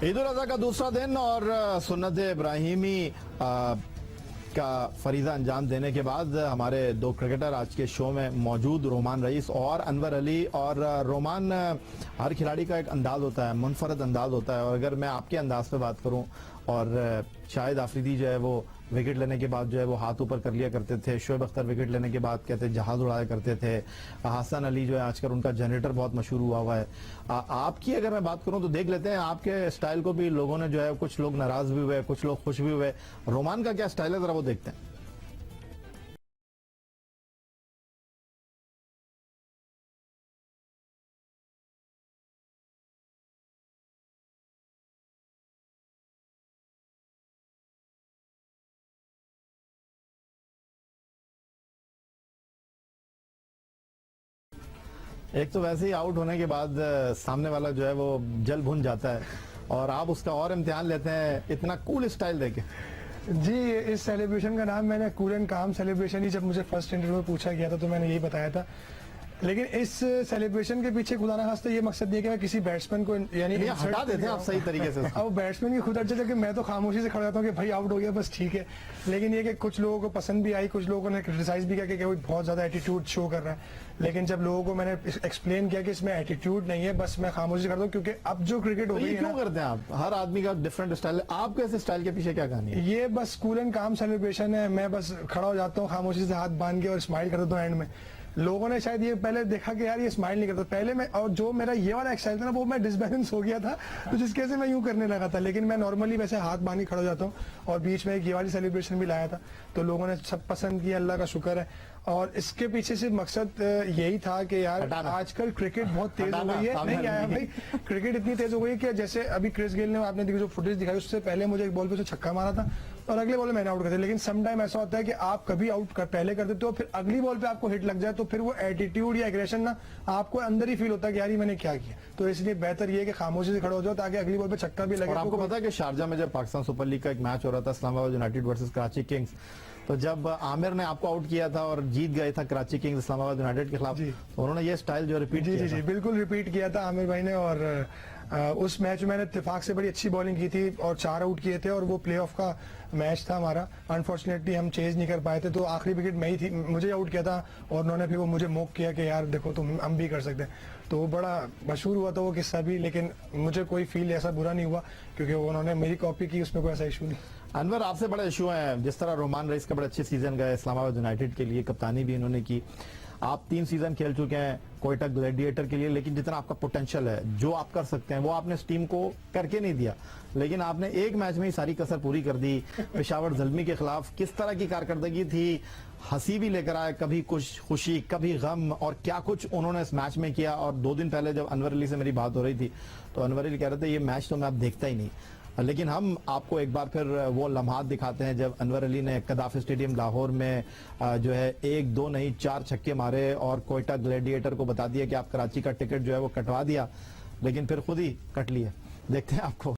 ईद उल अज़हा का दूसरा दिन और सुन्नत इब्राहिमी का फरीज़ा अंजाम देने के बाद हमारे दो क्रिकेटर आज के शो में मौजूद, रोमान रईस और अनवर अली। और रोमान, हर खिलाड़ी का एक अंदाज होता है, मुनफरद अंदाज होता है, और अगर मैं आपके अंदाज पे बात करूं, और शाहिद आफरीदी जो है वो विकेट लेने के बाद जो है वो हाथ ऊपर कर लिया करते थे, शोएब अख्तर विकेट लेने के बाद कहते जहाज उड़ाया करते थे, हसन अली जो है आजकल उनका जनरेटर बहुत मशहूर हुआ है। आपकी अगर मैं बात करूं तो देख लेते हैं आपके स्टाइल को भी लोगों ने जो है, कुछ लोग नाराज भी हुए, कुछ लोग खुश भी हुए। रोमान का क्या स्टाइल है, जरा वो देखते हैं। एक तो वैसे ही आउट होने के बाद सामने वाला जो है वो जल भुन जाता है, और आप उसका और इम्तिहान लेते हैं इतना कूल स्टाइल देके। जी, इस सेलिब्रेशन का नाम मैंने कूल एंड काम सेलिब्रेशन ही जब मुझे फर्स्ट इंटरव्यू में पूछा गया था तो मैंने यही बताया था। लेकिन इस सेलिब्रेशन के पीछे खुदा ना खास्ता ये मकसद नहीं है कि मैं किसी बैट्समैन को यानी हटा देते हैं आप सही तरीके से। अब बैट्समैन की खुद अर्ज है कि मैं तो खामोशी से खड़ा जाता हूँ कि भाई आउट हो गया बस ठीक है। लेकिन ये कि कुछ लोगों को पसंद भी आई, कुछ लोगों ने क्रिटिसाइज भी किया कि कोई बहुत ज्यादा एटीट्यूड शो कर रहा है। लेकिन जब लोगों को मैंने एक्सप्लेन किया कि इसमें एटीट्यूड नहीं है, बस मैं खामोशी से करता हूँ, क्योंकि अब जो क्रिकेट हो गई है क्यों करते हैं आप? हर आदमी का डिफरेंट स्टाइल है, आपके ऐसे स्टाइल के पीछे क्या कहानी है? ये बस कूल एंड काम सेलिब्रेशन है। मैं बस खड़ा हो जाता हूँ खामोशी से हाथ बांध के और स्माइल कर देता हूँ एंड में। लोगों ने शायद ये पहले देखा कि यार ये स्माइल नहीं करता पहले मैं, और जो मेरा ये वाला एक्सरसाइज था ना वो मैं डिसबैलेंस हो गया था, तो जिसके से मैं यूं करने लगा था। लेकिन मैं नॉर्मली वैसे हाथ बांध के खड़ा हो जाता हूँ, और बीच में एक ये वाली सेलिब्रेशन भी लाया था, तो लोगों ने सब पसंद किया, अल्लाह का शुक्र है। और इसके पीछे से मकसद यही था कि यार आजकल क्रिकेट बहुत तेज हो गई है। नहीं आया भाई, क्रिकेट इतनी तेज हो गई है कि जैसे अभी क्रिस गेल ने आपने जो फुटेज दिखाई उससे पहले मुझे एक बॉल पे छक्का मारा था और अगले बॉल में मैंने आउट कर दिया। लेकिन सम टाइम ऐसा होता है कि आप कभी पहले कर देते हो, फिर अगली बॉल पे आपको हिट लग जाए, तो फिर वो एटीट्यूड या एग्रेशन ना आपको अंदर ही फील होता है कि यार मैंने क्या किया। तो इसलिए बेहतर ये है कि खामोशी से खड़े हो जाओ ताकि अगली बॉल पे छक्का भी लगे। आपको पता है कि शारजा में जब पाकिस्तान सुपर लीग का एक मैच हो रहा था, Islamabad United versus Karachi Kings, तो जब आमिर ने आपको आउट किया था और जीत गए था कराची किंग्स इस्लामाबाद यूनाइटेड के खिलाफ, तो उन्होंने ये स्टाइल जो रिपीट किया। जी बिल्कुल रिपीट किया था आमिर भाई ने। और उस मैच में मैंने इत्तेफाक से बड़ी अच्छी बॉलिंग की थी और 4 आउट किए थे, और वो प्लेऑफ का मैच था हमारा। अनफॉर्चुनेटली हम चेज नहीं कर पाए थे, तो आखिरी विकेट मैं ही थी, मुझे आउट किया था, और उन्होंने फिर वो मुझे मौक किया कि यार देखो तुम हम भी कर सकते हैं। तो वो बड़ा मशहूर हुआ था वो किस्सा भी, लेकिन मुझे कोई फील ऐसा बुरा नहीं हुआ क्योंकि उन्होंने मेरी कॉपी की, उसमें कोई ऐसा इशू नहीं। अनवर, आपसे बड़ा इशू है, जिस तरह रोमान रईस का बड़े अच्छे सीजन गए इस्लामाबाद यूनाइटेड के लिए, कप्तानी भी इन्होंने की, आप 3 सीजन खेल चुके हैं कोयटा ग्लैडिएटर के लिए, लेकिन जितना आपका पोटेंशियल है, जो आप कर सकते हैं, वो आपने इस टीम को करके नहीं दिया। लेकिन आपने एक मैच में ही सारी कसर पूरी कर दी पेशावर ज़ल्मी के खिलाफ। किस तरह की कारकर्दगी थी, हंसी भी लेकर आए, कभी कुछ खुशी कभी गम, और क्या कुछ उन्होंने इस मैच में किया। और 2 दिन पहले जब अनवर अली से मेरी बात हो रही थी तो अनवर अली कह रहे थे ये मैच तो मैं अब देखता ही नहीं। लेकिन हम आपको एक बार फिर वो लम्हात दिखाते हैं जब अनवर अली ने कदाफी स्टेडियम लाहौर में जो है 1 2 नहीं 4 छक्के मारे और कोयटा ग्लैडिएटर को बता दिया कि आप कराची का टिकट जो है वो कटवा दिया, लेकिन फिर खुद ही कट लिए। देखते हैं आपको।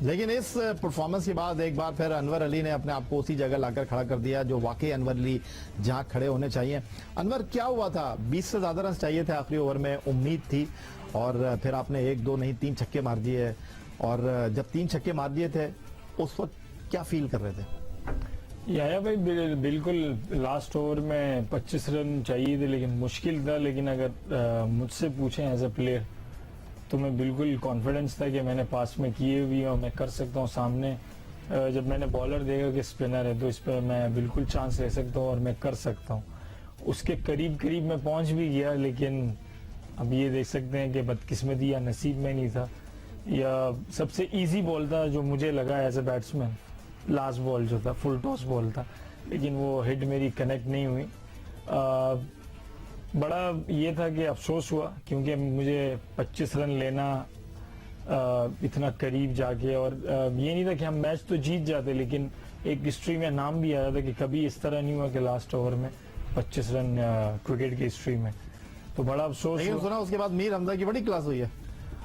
लेकिन इस परफॉर्मेंस के बाद एक बार फिर अनवर अली ने अपने आप को उसी जगह लाकर खड़ा कर दिया जो वाकई अनवर अली जहां खड़े होने चाहिए। अनवर, क्या हुआ था? 20 से ज्यादा रन चाहिए थे आखिरी ओवर में, उम्मीद थी, और फिर आपने 1 2 नहीं 3 छक्के मार दिए। और जब 3 छक्के मार दिए थे उस वक्त क्या फील कर रहे थे? या भाई बिल्कुल लास्ट ओवर में 25 रन चाहिए थे, लेकिन मुश्किल था। लेकिन अगर मुझसे पूछें एज ए प्लेयर तो मैं बिल्कुल कॉन्फिडेंस था कि मैंने पास में किए हुए और मैं कर सकता हूँ। सामने जब मैंने बॉलर देखा कि स्पिनर है तो इस पर मैं बिल्कुल चांस ले सकता हूँ और मैं कर सकता हूँ। उसके करीब करीब मैं पहुँच भी गया, लेकिन अब ये देख सकते हैं कि बदकिस्मती या नसीब में नहीं था, या सबसे इजी बॉल था जो मुझे लगा as a batsman. Last ball जो था फुल टॉस बॉल था, लेकिन वो हिट मेरी कनेक्ट नहीं हुई। बड़ा ये था कि अफसोस हुआ क्योंकि मुझे 25 रन लेना इतना करीब जाके, और ये नहीं था कि हम मैच तो जीत जाते, लेकिन एक हिस्ट्री में नाम भी आया था कि कभी इस तरह नहीं हुआ कि लास्ट ओवर में 25 रन क्रिकेट की हिस्ट्री में। तो बड़ा अफसोस। लेकिन सुना उसके बाद मीर हमजा की बड़ी क्लास हुई है।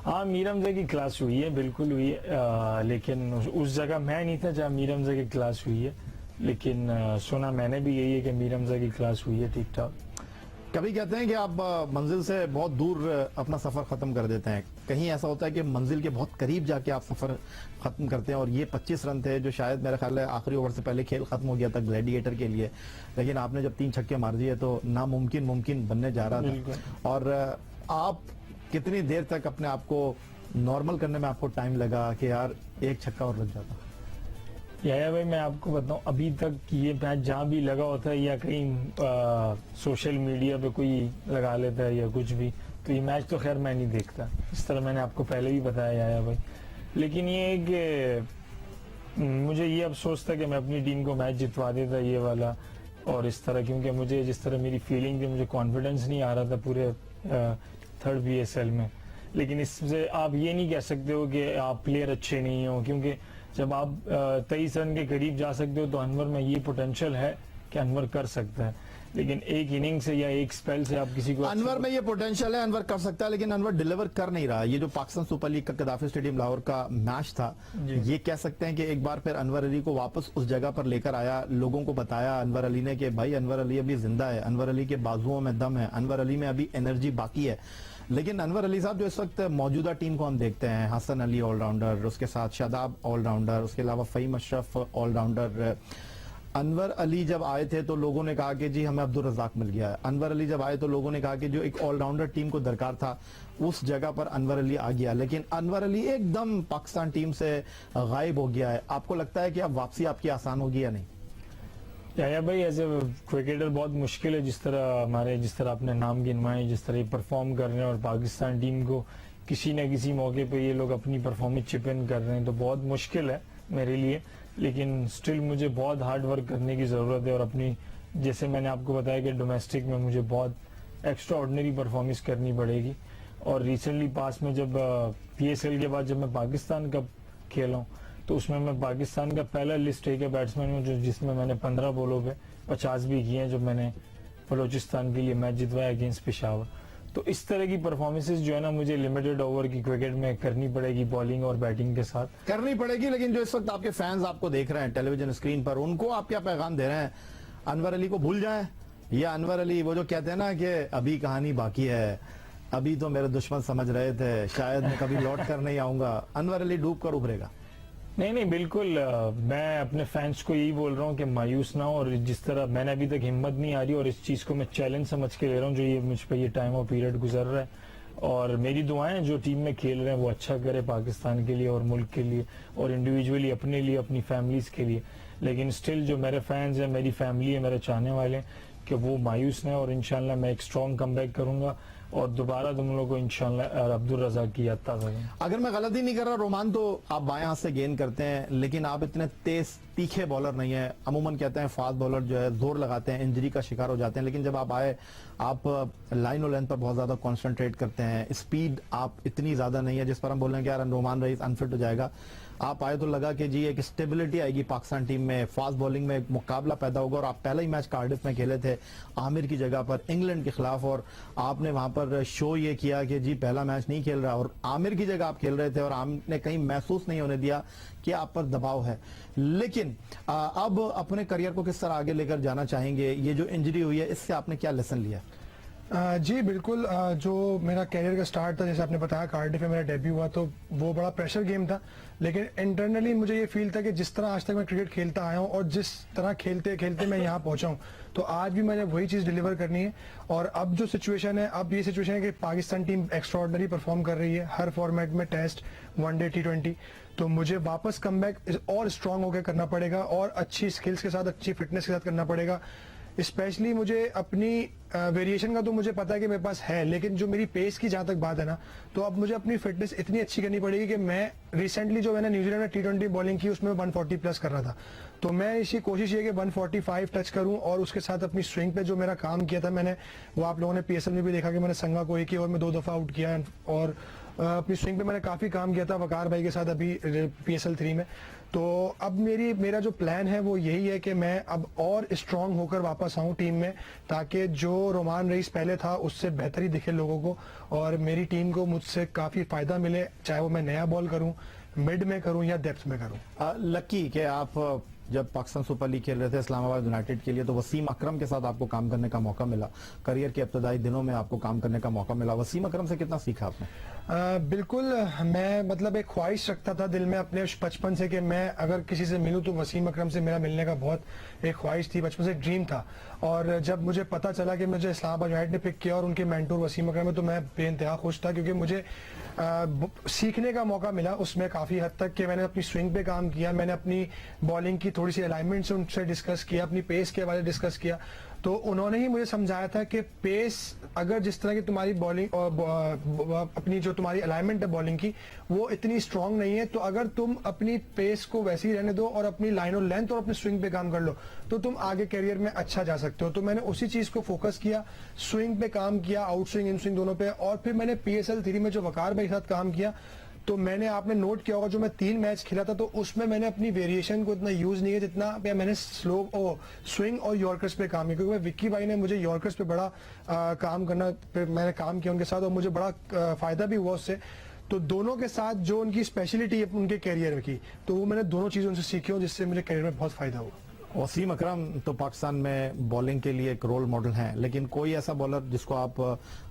हाँ, मीर हमजा की क्लास हुई है, बिल्कुल हुई है, लेकिन उस जगह मैं नहीं था जहाँ मीर हमजा की क्लास हुई है। लेकिन सुना मैंने भी यही है कि मीर हमजा की क्लास हुई है ठीक ठाक। कभी कहते हैं कि आप मंजिल से बहुत दूर अपना सफर खत्म कर देते हैं, कहीं ऐसा होता है कि मंजिल के बहुत करीब जाके आप सफर खत्म करते हैं, और ये 25 रन थे जो शायद मेरा ख्याल है आखिरी ओवर से पहले खेल खत्म हो गया था ग्लैडिएटर के लिए, लेकिन आपने जब 3 छक्के मार दिए तो नामुमकिन मुमकिन बनने जा रहा था। और आप कितनी देर तक अपने आप को नॉर्मल करने में आपको टाइम लगा कि यार एक छक्का और लग जाता? याया भाई मैं आपको बताऊं, अभी तक ये मैच जहां भी लगा होता है या कहीं सोशल मीडिया पे कोई लगा लेता है या कुछ भी, तो ये मैच तो खैर मैं नहीं देखता, इस तरह मैंने आपको पहले भी बताया याया भाई। लेकिन ये है कि मुझे ये अफसोस था कि मैं अपनी टीम को मैच जितवा देता ये वाला और इस तरह, क्योंकि मुझे जिस तरह मेरी फीलिंग थी, मुझे कॉन्फिडेंस नहीं आ रहा था पूरे थर्ड PSL में। लेकिन इससे आप ये नहीं कह सकते हो कि आप प्लेयर अच्छे नहीं हो, क्योंकि जब आप 23 रन के करीब जा सकते हो तो अनवर में ये पोटेंशियल है कि अनवर कर सकता है, लेकिन एक इनिंग से या एक स्पेल से आप किसी को अनवर में ये पोटेंशियल है, अनवर कर सकता है, लेकिन अनवर डिलीवर कर नहीं रहा। ये जो पाकिस्तान सुपर लीग का गद्दाफी स्टेडियम लाहौर का मैच था, ये कह सकते हैं कि एक बार फिर अनवर अली को वापस उस जगह पर लेकर आया, लोगों को बताया अनवर अली ने कि भाई अनवर अली अभी जिंदा है, अनवर अली के बाजुओं में दम है, अनवर अली में अभी एनर्जी बाकी है। लेकिन अनवर अली साहब जो इस वक्त मौजूदा टीम को हम देखते हैं, हसन अली ऑलराउंडर, उसके साथ शादाब ऑलराउंडर, उसके अलावा फ़हीम अशरफ ऑलराउंडर। अनवर अली जब आए थे तो लोगों ने कहा कि जी हमें अब्दुल रज़ाक मिल गया है। अनवर अली जब आए तो लोगों ने कहा कि जो एक ऑलराउंडर टीम को दरकार था उस जगह पर अनवर अली आ गया, लेकिन अनवर अली एकदम पाकिस्तान टीम से गायब हो गया है। आपको लगता है कि अब वापसी आपकी आसान होगी या नहीं? याया भाई एज ए क्रिकेटर बहुत मुश्किल है, जिस तरह आपने नाम गिनवाए, जिस तरह ये परफॉर्म कर रहे हैं और पाकिस्तान टीम को किसी न किसी मौके पे ये लोग अपनी परफॉर्मेंस चिप इन कर रहे हैं, तो बहुत मुश्किल है मेरे लिए। लेकिन स्टिल मुझे बहुत हार्ड वर्क करने की ज़रूरत है और अपनी, जैसे मैंने आपको बताया कि डोमेस्टिक में मुझे बहुत एक्स्ट्रा ऑर्डिनरी परफॉर्मेंस करनी पड़ेगी। और रिसेंटली पास में जब PSL के बाद जब मैं पाकिस्तान कप खेला हूँ तो उसमें मैं पाकिस्तान का पहला लिस्ट ए का बैट्समैन हूँ जो जिसमें मैंने 15 बॉलों पे 50 भी किए हैं, जब मैंने बलोचिस्तान के लिए मैच जितवाया अगेंस्ट पेशावर। तो इस तरह की परफॉर्मेंसेस जो है ना मुझे लिमिटेड ओवर की क्रिकेट में करनी पड़ेगी, बॉलिंग और बैटिंग के साथ करनी पड़ेगी। लेकिन जो इस वक्त आपके फैंस आपको देख रहे हैं टेलीविजन स्क्रीन पर, उनको आप क्या पैगाम दे रहे हैं? अनवर अली को भूल जाएं, या अनवर अली वो जो कहते हैं ना कि अभी कहानी बाकी है, अभी तो मेरे दुश्मन समझ रहे थे शायद मैं कभी लौट कर नहीं आऊंगा, अनवर अली डूब कर उभरेगा? नहीं बिल्कुल, मैं अपने फैंस को यही बोल रहा हूँ कि मायूस ना हो, और जिस तरह मैंने अभी तक हिम्मत नहीं आ रही और इस चीज़ को मैं चैलेंज समझ के ले रहा हूँ जो ये मुझ पर ये टाइम और पीरियड गुजर रहा है, और मेरी दुआएं जो टीम में खेल रहे हैं वो अच्छा करे पाकिस्तान के लिए और मुल्क के लिए और इंडिविजुअली अपने लिए, अपनी फैमिलीज के लिए। लेकिन स्टिल जो मेरे फैंस हैं, मेरी फैमिली है, मेरे चाहने वाले हैं, कि वो मायूस नहीं, और इंशाल्लाह मैं एक स्ट्रॉन्ग कमबैक करूंगा और दोबारा तुम लोगों को इंशाल्लाह अब्दुल रज़ाक की याद ताज़ा करें। अगर मैं गलती नहीं कर रहा रोमान, तो आप बाएं हाथ से गेंद करते हैं, लेकिन आप इतने तेज तीखे बॉलर नहीं है। अमूमन कहते हैं फास्ट बॉलर जो है जोर लगाते हैं, इंजरी का शिकार हो जाते हैं, लेकिन जब आप आए आप लाइन और लेंथ पर बहुत ज्यादा कॉन्सेंट्रेट करते हैं। स्पीड आप इतनी ज्यादा नहीं है जिस पर हम बोल रहे हैं कि यार रोमान रईस अनफिट हो जाएगा। आप आए तो लगा कि जी एक स्टेबिलिटी आएगी पाकिस्तान टीम में, फास्ट बॉलिंग में एक मुकाबला पैदा होगा। और आप पहला ही मैच कार्डिफ में खेले थे आमिर की जगह पर इंग्लैंड के खिलाफ, और आपने वहां पर शो ये किया कि जी पहला मैच नहीं खेल रहा और आमिर की जगह आप खेल रहे थे, और आपने कहीं महसूस नहीं होने दिया कि आप पर दबाव है। लेकिन अब अपने करियर को किस तरह आगे लेकर जाना चाहेंगे? ये जो इंजरी हुई है इससे आपने क्या लेसन लिया? जी बिल्कुल, जो मेरा कैरियर का स्टार्ट था, जैसे आपने बताया कार्डिफ में मेरा डेब्यू हुआ, तो वो बड़ा प्रेशर गेम था, लेकिन इंटरनली मुझे ये फील था कि जिस तरह आज तक मैं क्रिकेट खेलता आया हूँ और जिस तरह खेलते खेलते मैं यहाँ पहुंचा हूँ, तो आज भी मैंने वही चीज़ डिलीवर करनी है। और अब जो सिचुएशन है, अब ये सिचुएशन है कि पाकिस्तान टीम एक्स्ट्राऑर्डिनरी परफॉर्म कर रही है हर फॉर्मेट में, टेस्ट, वनडे, T20, तो मुझे वापस कमबैक और स्ट्रांग होकर करना पड़ेगा और अच्छी स्किल्स के साथ, अच्छी फिटनेस के साथ करना पड़ेगा। स्पेशली मुझे अपनी वेरिएशन का तो मुझे पता है कि मेरे पास है, लेकिन जो मेरी पेस की जहां तक बात है ना, तो अब मुझे अपनी फिटनेस इतनी अच्छी करनी पड़ेगी कि मैं रिसेंटली जो मैंने न्यूजीलैंड में T20 बॉलिंग की उसमें 140 प्लस कर रहा था, तो मैं इसी कोशिश ये कि 145 टच करूं और उसके साथ अपनी स्विंग पे जो मेरा काम किया था मैंने, वो आप लोगों ने PSL में भी देखा कि मैंने संगा को एक ही ओवर में 2 दफा आउट किया, और अपनी स्विंग पे मैंने काफी काम किया था वकार भाई के साथ अभी PSL 3 में। तो अब मेरा जो प्लान है वो यही है कि मैं अब और स्ट्रांग होकर वापस आऊं टीम में, ताकि जो रोमान रईस पहले था उससे बेहतर ही दिखे लोगों को और मेरी टीम को मुझसे काफी फायदा मिले, चाहे वो मैं नया बॉल करूं, मिड में करूं या डेप्थ में करूं। लकी कि आप जब पाकिस्तान सुपर लीग खेल रहे थे इस्लामाबाद यूनाइटेड के लिए, तो वसीम अकरम के साथ आपको काम करने का मौका मिला, करियर के इब्तदाई दिनों में आपको काम करने का मौका मिला। वसीम अकरम से कितना सीखा आपने? बिल्कुल। मैं मतलब एक ख्वाहिश रखता था दिल में अपने बचपन से कि मैं अगर किसी से मिलूं तो वसीम अकरम से मेरा मिलने का बहुत एक ख्वाहिश थी, बचपन से ड्रीम था। और जब मुझे पता चला कि मुझे इस्लामाबाद यूनाइटेड ने पिक किया और उनके मेंटोर वसीम अकरम है, तो मैं बेइंतहा खुश था, क्योंकि मुझे सीखने का मौका मिला उसमें काफ़ी हद तक कि मैंने अपनी स्विंग पे काम किया, मैंने अपनी बॉलिंग की थोड़ी सी अलाइनमेंट से उनसे डिस्कस किया, अपनी पेस के बारे में डिस्कस किया। तो उन्होंने ही मुझे समझाया था कि पेस अगर जिस तरह की तुम्हारी बॉलिंग और अपनी जो तुम्हारी अलाइनमेंट है बॉलिंग की वो इतनी स्ट्रांग नहीं है, तो अगर तुम अपनी पेस को वैसे ही रहने दो और अपनी लाइन और लेंथ और अपनी स्विंग पे काम कर लो तो तुम आगे करियर में अच्छा जा सकते हो। तो मैंने उसी चीज को फोकस किया, स्विंग पे काम किया, आउट स्विंग इन स्विंग दोनों पे। और फिर मैंने PSL 3 में जो वकार भाई के साथ काम किया, तो मैंने आपने नोट किया होगा जो मैं 3 मैच खेला था तो उसमें मैंने अपनी वेरिएशन को इतना यूज नहीं किया जितना मैंने स्लो स्विंग और यॉर्कर्स पे काम किया, क्योंकि विक्की भाई ने मुझे यॉर्कर्स पे बड़ा काम करना पे मैंने काम किया उनके साथ और मुझे बड़ा फायदा भी हुआ उससे। तो दोनों के साथ जो उनकी स्पेशलिटी है उनके करियर की, तो वो मैंने दोनों चीजें उनसे सीखी जिससे मेरे करियर में बहुत फायदा हुआ। वसीम अकरम तो पाकिस्तान में बॉलिंग के लिए एक रोल मॉडल हैं, लेकिन कोई ऐसा बॉलर जिसको आप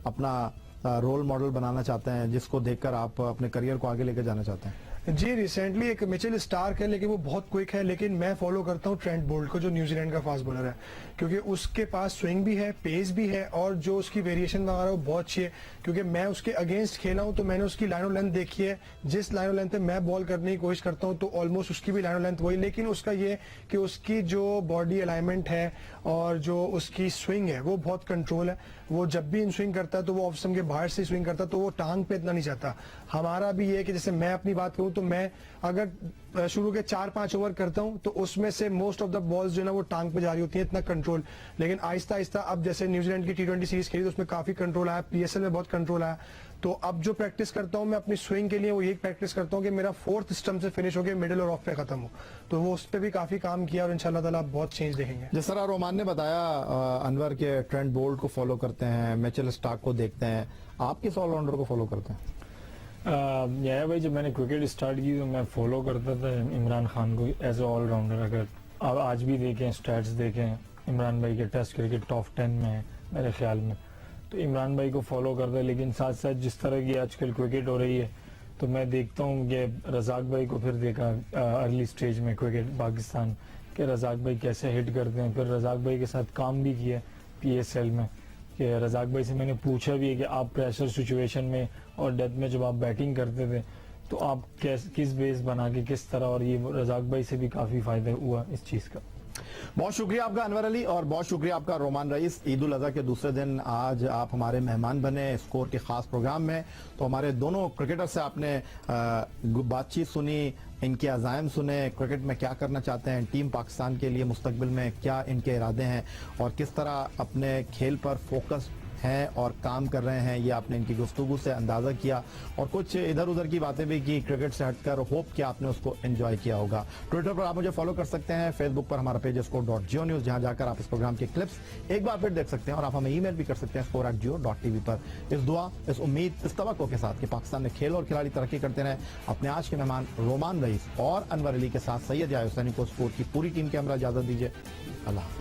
अपना रोल मॉडल बनाना चाहते हैं, जिसको देखकर आप अपने करियर को आगे लेकर जाना चाहते हैं? जी, रिसेंटली एक मिचेल स्टार्क है, लेकिन वो बहुत क्विक है, लेकिन मैं फॉलो करता हूँ ट्रेंट बोल्ट को जो न्यूजीलैंड का फास्ट बॉलर है, क्योंकि उसके पास स्विंग भी है, पेस भी है और जो उसकी वेरिएशन वगैरह वो बहुत अच्छी है। क्योंकि मैं उसके अगेंस्ट खेला हूँ तो मैंने उसकी लाइन ऑफ लेंथ देखी है, जिस लाइन ऑफ लेंथ पे मैं बॉल करने की कोशिश करता हूँ तो ऑलमोस्ट उसकी भी लाइन ऑफ लेंथ वही, लेकिन उसका ये कि उसकी जो बॉडी अलाइनमेंट है और जो उसकी स्विंग है वो बहुत कंट्रोल है। वो जब भी इन स्विंग करता है तो वो ऑफ स्टंप के बाहर से स्विंग करता है, तो वो टांग पे इतना नहीं जाता। हमारा भी ये है कि जैसे मैं अपनी बात करूं तो मैं अगर शुरू के 4-5 ओवर करता हूं तो उसमें से मोस्ट ऑफ द बॉल्स जो है ना वो टांग पे जा रही होती है, इतना कंट्रोल। लेकिन आहिस्ता आहिस्ता अब जैसे न्यूजीलैंड की T20 सीरीज खेली तो उसमें काफी कंट्रोल आया, PSL में बहुत कंट्रोल आया। तो अब जो प्रैक्टिस करता हूं मैं अपनी स्विंग के लिए वो यही प्रैक्टिस करता हूं कि मेरा 4th स्टंप से फिनिश होकर मिडिल और ऑफ पे खत्म हो। तो वो उस पर भी काफी काम किया और इंशाल्लाह ताला आप बहुत चेंज देखेंगे। जिस तरह रोमान ने बताया, अनवर के ट्रेंट बोल्ट को फॉलो करते हैं, मिचेल स्टार्क को देखते हैं, आप किस ऑलराउंडर को फॉलो करते हैं? यह भाई जब मैंने क्रिकेट स्टार्ट की तो मैं फॉलो करता था इमरान खान को एज ए ऑलराउंडर। अगर आप आज भी देखें, स्टैट्स देखें, इमरान भाई के टेस्ट क्रिकेट टॉप 10 में है मेरे ख्याल में, तो इमरान भाई को फॉलो करता है। लेकिन साथ साथ जिस तरह की आजकल क्रिकेट हो रही है तो मैं देखता हूँ कि रज़ाक भाई को फिर देखा अर्ली स्टेज में क्रिकेट पाकिस्तान के, रज़ाक भाई कैसे हिट करते हैं। फिर रज़ाक भाई के साथ काम भी किया PSL में, कि रज़ाक भाई से मैंने पूछा भी है कि आप प्रेशर सिचुएशन में और डेथ में जब आप बैटिंग करते थे तो आप किस बेस बना के किस तरह, और ये रज़ाक भाई से भी काफ़ी फ़ायदा हुआ इस चीज़ का। बहुत शुक्रिया आपका अनवर अली और बहुत शुक्रिया आपका रोमान रईस। ईद उल अज़हा के दूसरे दिन आज आप हमारे मेहमान बने स्कोर के खास प्रोग्राम में, तो हमारे दोनों क्रिकेटर से आपने बातचीत सुनी, इनके अज़ाइम सुने, क्रिकेट में क्या करना चाहते हैं, टीम पाकिस्तान के लिए मुस्तकबिल में क्या इनके इरादे हैं और किस तरह अपने खेल पर फोकस हैं और काम कर रहे हैं, ये आपने इनकी गुफ्तगू से अंदाजा किया और कुछ इधर उधर की बातें भी की क्रिकेट से हटकर। होप कि आपने उसको एंजॉय किया होगा। ट्विटर पर आप मुझे फॉलो कर सकते हैं, फेसबुक पर हमारा पेज score.geo-news, जहां जाकर आप इस प्रोग्राम के क्लिप्स एक बार फिर देख सकते हैं और आप हमें ईमेल भी कर सकते हैं score@geo.tv पर। इस दुआ, इस उम्मीद, इस तवक्को के साथ कि पाकिस्तान में खेल और खिलाड़ी तरक्की करते रहे, अपने आज के मेहमान रोमान रईस और अनवर अली के साथ सैयद या हुसैनी को स्कोर की पूरी टीम के हमरा इजाजत दीजिए। अल्लाह।